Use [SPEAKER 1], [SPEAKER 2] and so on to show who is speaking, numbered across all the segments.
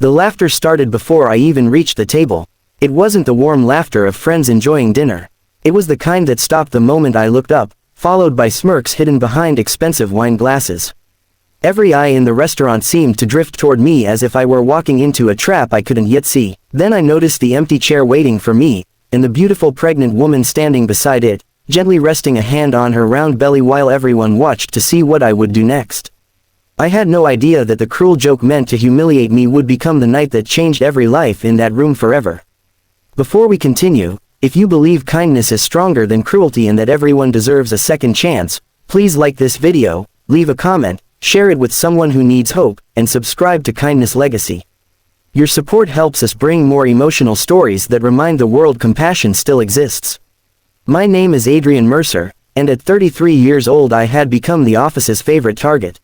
[SPEAKER 1] The laughter started before I even reached the table. It wasn't the warm laughter of friends enjoying dinner. It was the kind that stopped the moment I looked up, followed by smirks hidden behind expensive wine glasses. Every eye in the restaurant seemed to drift toward me as if I were walking into a trap I couldn't yet see. Then I noticed the empty chair waiting for me, and the beautiful pregnant woman standing beside it, gently resting a hand on her round belly while everyone watched to see what I would do next. I had no idea that the cruel joke meant to humiliate me would become the night that changed every life in that room forever. Before we continue, if you believe kindness is stronger than cruelty and that everyone deserves a second chance, please like this video, leave a comment, share it with someone who needs hope, and subscribe to Kindness Legacy. Your support helps us bring more emotional stories that remind the world compassion still exists. My name is Adrian Mercer, and at 33 years old I had become the office's favorite target.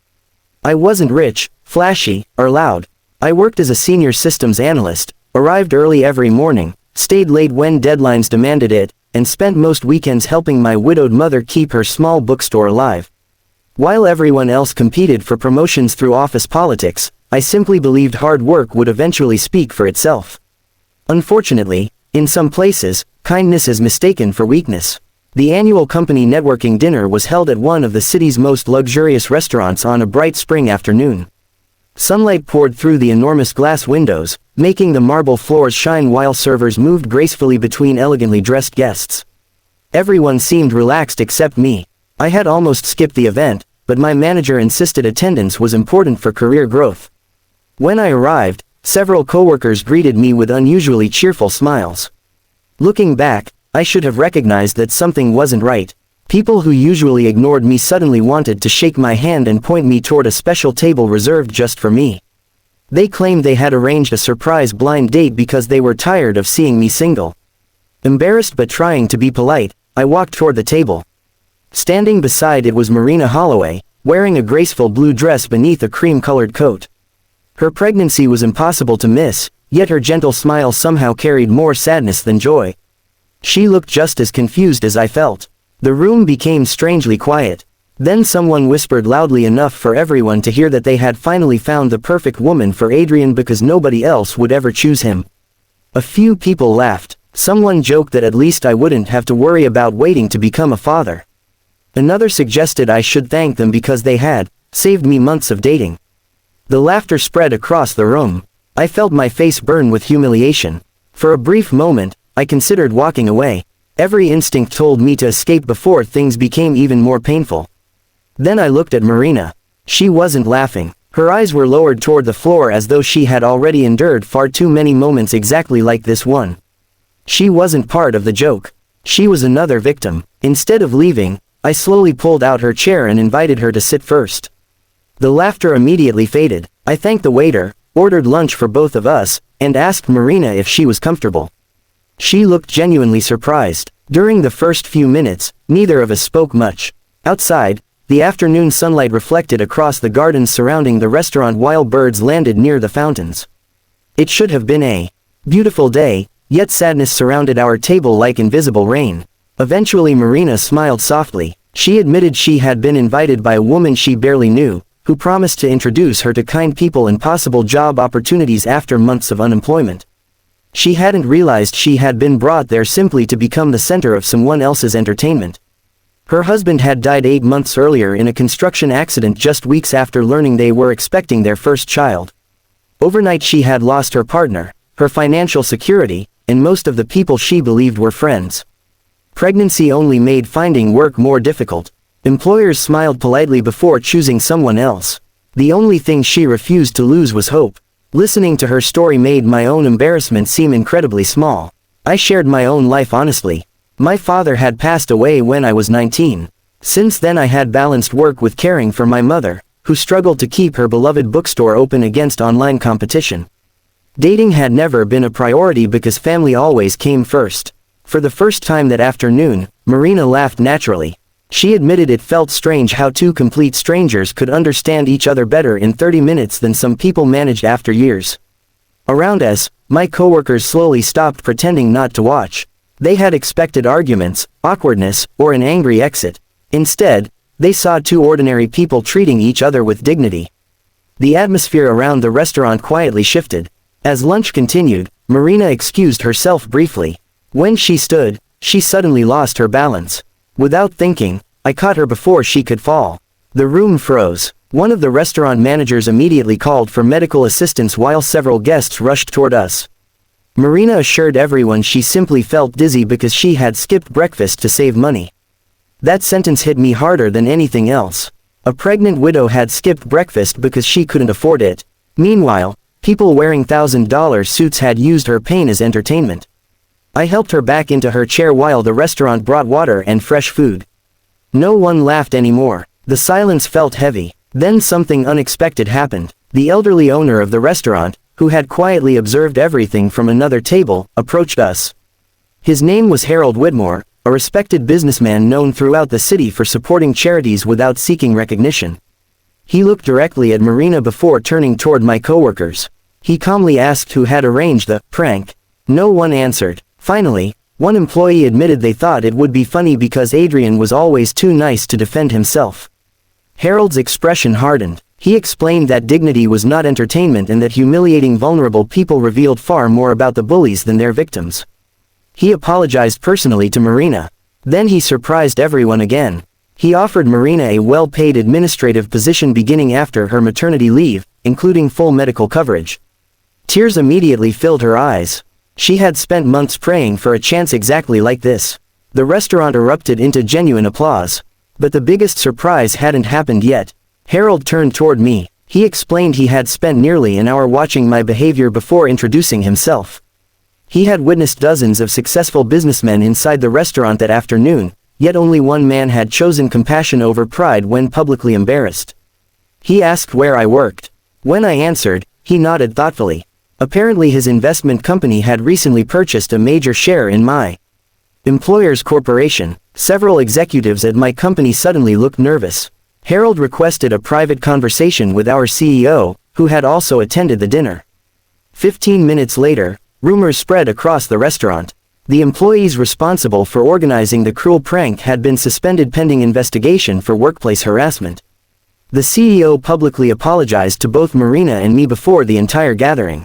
[SPEAKER 1] I wasn't rich, flashy, or loud. I worked as a senior systems analyst, arrived early every morning, stayed late when deadlines demanded it, and spent most weekends helping my widowed mother keep her small bookstore alive. While everyone else competed for promotions through office politics, I simply believed hard work would eventually speak for itself. Unfortunately, in some places, kindness is mistaken for weakness. The annual company networking dinner was held at one of the city's most luxurious restaurants on a bright spring afternoon. Sunlight poured through the enormous glass windows, making the marble floors shine while servers moved gracefully between elegantly dressed guests. Everyone seemed relaxed except me. I had almost skipped the event, but my manager insisted attendance was important for career growth. When I arrived, several coworkers greeted me with unusually cheerful smiles. Looking back, I should have recognized that something wasn't right. People who usually ignored me suddenly wanted to shake my hand and point me toward a special table reserved just for me. They claimed they had arranged a surprise blind date because they were tired of seeing me single. Embarrassed but trying to be polite, I walked toward the table. Standing beside it was Marina Holloway, wearing a graceful blue dress beneath a cream-colored coat. Her pregnancy was impossible to miss, yet her gentle smile somehow carried more sadness than joy. She looked just as confused as I felt. The room became strangely quiet. Then someone whispered loudly enough for everyone to hear that they had finally found the perfect woman for Adrian because nobody else would ever choose him. A few people laughed. Someone joked that at least I wouldn't have to worry about waiting to become a father. Another suggested I should thank them because they had saved me months of dating. The laughter spread across the room. I felt my face burn with humiliation. For a brief moment, I considered walking away. Every instinct told me to escape before things became even more painful. Then I looked at Marina. She wasn't laughing. Her eyes were lowered toward the floor as though she had already endured far too many moments exactly like this one. She wasn't part of the joke. She was another victim. Instead of leaving, I slowly pulled out her chair and invited her to sit first. The laughter immediately faded. I thanked the waiter, ordered lunch for both of us, and asked Marina if she was comfortable. She looked genuinely surprised. During the first few minutes, neither of us spoke much. Outside, the afternoon sunlight reflected across the gardens surrounding the restaurant while birds landed near the fountains. It should have been a beautiful day, yet sadness surrounded our table like invisible rain. Eventually Marina smiled softly. She admitted she had been invited by a woman she barely knew, who promised to introduce her to kind people and possible job opportunities after months of unemployment. She hadn't realized she had been brought there simply to become the center of someone else's entertainment. Her husband had died 8 months earlier in a construction accident just weeks after learning they were expecting their first child. Overnight she had lost her partner, her financial security, and most of the people she believed were friends. Pregnancy only made finding work more difficult. Employers smiled politely before choosing someone else. The only thing she refused to lose was hope. Listening to her story made my own embarrassment seem incredibly small. I shared my own life honestly. My father had passed away when I was 19. Since then I had balanced work with caring for my mother, who struggled to keep her beloved bookstore open against online competition. Dating had never been a priority because family always came first. For the first time that afternoon, Marina laughed naturally. She admitted it felt strange how two complete strangers could understand each other better in 30 minutes than some people managed after years. Around us, my coworkers slowly stopped pretending not to watch. They had expected arguments, awkwardness, or an angry exit. Instead, they saw two ordinary people treating each other with dignity. The atmosphere around the restaurant quietly shifted. As lunch continued, Marina excused herself briefly. When she stood, she suddenly lost her balance. Without thinking, I caught her before she could fall. The room froze. One of the restaurant managers immediately called for medical assistance while several guests rushed toward us. Marina assured everyone she simply felt dizzy because she had skipped breakfast to save money. That sentence hit me harder than anything else. A pregnant widow had skipped breakfast because she couldn't afford it. Meanwhile, people wearing $1,000 suits had used her pain as entertainment. I helped her back into her chair while the restaurant brought water and fresh food. No one laughed anymore. The silence felt heavy. Then something unexpected happened. The elderly owner of the restaurant, who had quietly observed everything from another table, approached us. His name was Harold Whitmore, a respected businessman known throughout the city for supporting charities without seeking recognition. He looked directly at Marina before turning toward my coworkers. He calmly asked who had arranged the prank. No one answered. Finally, one employee admitted they thought it would be funny because Adrian was always too nice to defend himself. Harold's expression hardened. He explained that dignity was not entertainment and that humiliating vulnerable people revealed far more about the bullies than their victims. He apologized personally to Marina. Then he surprised everyone again. He offered Marina a well-paid administrative position beginning after her maternity leave, including full medical coverage. Tears immediately filled her eyes. She had spent months praying for a chance exactly like this. The restaurant erupted into genuine applause. But the biggest surprise hadn't happened yet. Harold turned toward me. He explained he had spent nearly an hour watching my behavior before introducing himself. He had witnessed dozens of successful businessmen inside the restaurant that afternoon, yet only one man had chosen compassion over pride when publicly embarrassed. He asked where I worked. When I answered, he nodded thoughtfully. Apparently his investment company had recently purchased a major share in my employer's corporation. Several executives at my company suddenly looked nervous. Harold requested a private conversation with our CEO, who had also attended the dinner. 15 minutes later, rumors spread across the restaurant. The employees responsible for organizing the cruel prank had been suspended pending investigation for workplace harassment. The CEO publicly apologized to both Marina and me before the entire gathering.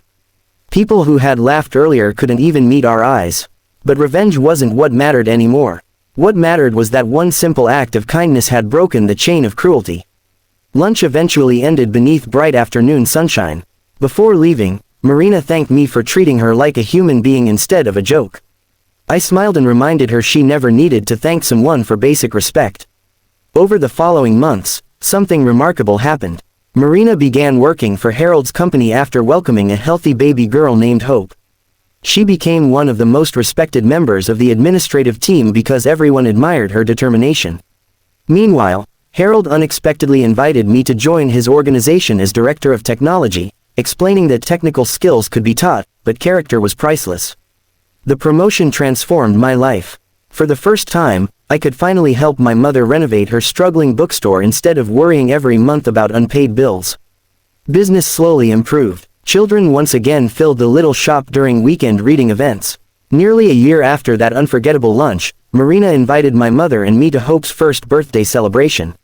[SPEAKER 1] People who had laughed earlier couldn't even meet our eyes. But revenge wasn't what mattered anymore. What mattered was that one simple act of kindness had broken the chain of cruelty. Lunch eventually ended beneath bright afternoon sunshine. Before leaving, Marina thanked me for treating her like a human being instead of a joke. I smiled and reminded her she never needed to thank someone for basic respect. Over the following months, something remarkable happened. Marina began working for Harold's company after welcoming a healthy baby girl named Hope. She became one of the most respected members of the administrative team because everyone admired her determination. Meanwhile, Harold unexpectedly invited me to join his organization as director of technology, explaining that technical skills could be taught, but character was priceless. The promotion transformed my life. For the first time, I could finally help my mother renovate her struggling bookstore instead of worrying every month about unpaid bills. Business slowly improved. Children once again filled the little shop during weekend reading events. Nearly a year after that unforgettable lunch, Marina invited my mother and me to Hope's first birthday celebration.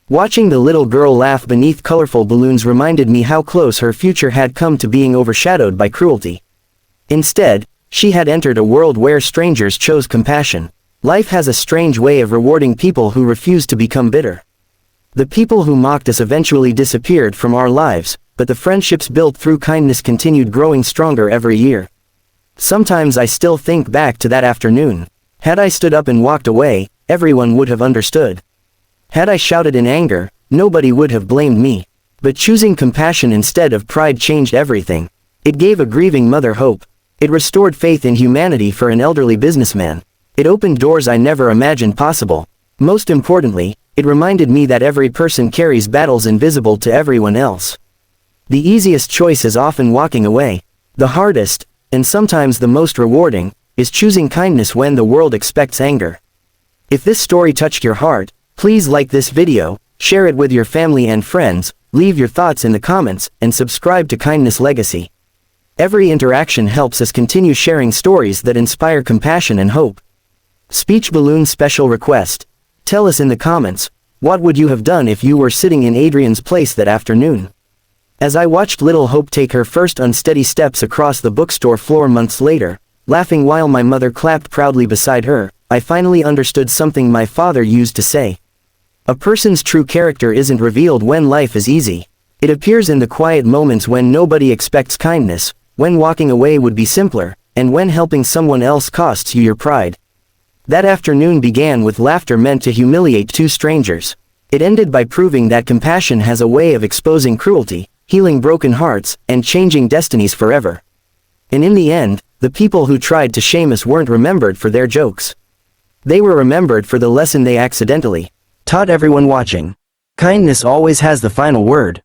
[SPEAKER 1] Watching the little girl laugh beneath colorful balloons reminded me how close her future had come to being overshadowed by cruelty. Instead, she had entered a world where strangers chose compassion. Life has a strange way of rewarding people who refuse to become bitter. The people who mocked us eventually disappeared from our lives, but the friendships built through kindness continued growing stronger every year. Sometimes I still think back to that afternoon. Had I stood up and walked away, everyone would have understood. Had I shouted in anger, nobody would have blamed me. But choosing compassion instead of pride changed everything. It gave a grieving mother hope. It restored faith in humanity for an elderly businessman. It opened doors I never imagined possible. Most importantly, it reminded me that every person carries battles invisible to everyone else. The easiest choice is often walking away. The hardest, and sometimes the most rewarding, is choosing kindness when the world expects anger. If this story touched your heart, please like this video, share it with your family and friends, leave your thoughts in the comments, and subscribe to Kindness Legacy. Every interaction helps us continue sharing stories that inspire compassion and hope. Speech balloon special request. Tell us in the comments, what would you have done if you were sitting in Adrian's place that afternoon? As I watched little Hope take her first unsteady steps across the bookstore floor months later, laughing while my mother clapped proudly beside her, I finally understood something my father used to say. A person's true character isn't revealed when life is easy. It appears in the quiet moments when nobody expects kindness, when walking away would be simpler, and when helping someone else costs you your pride. That afternoon began with laughter meant to humiliate two strangers. It ended by proving that compassion has a way of exposing cruelty, healing broken hearts, and changing destinies forever. And in the end, the people who tried to shame us weren't remembered for their jokes. They were remembered for the lesson they accidentally taught everyone watching. Kindness always has the final word.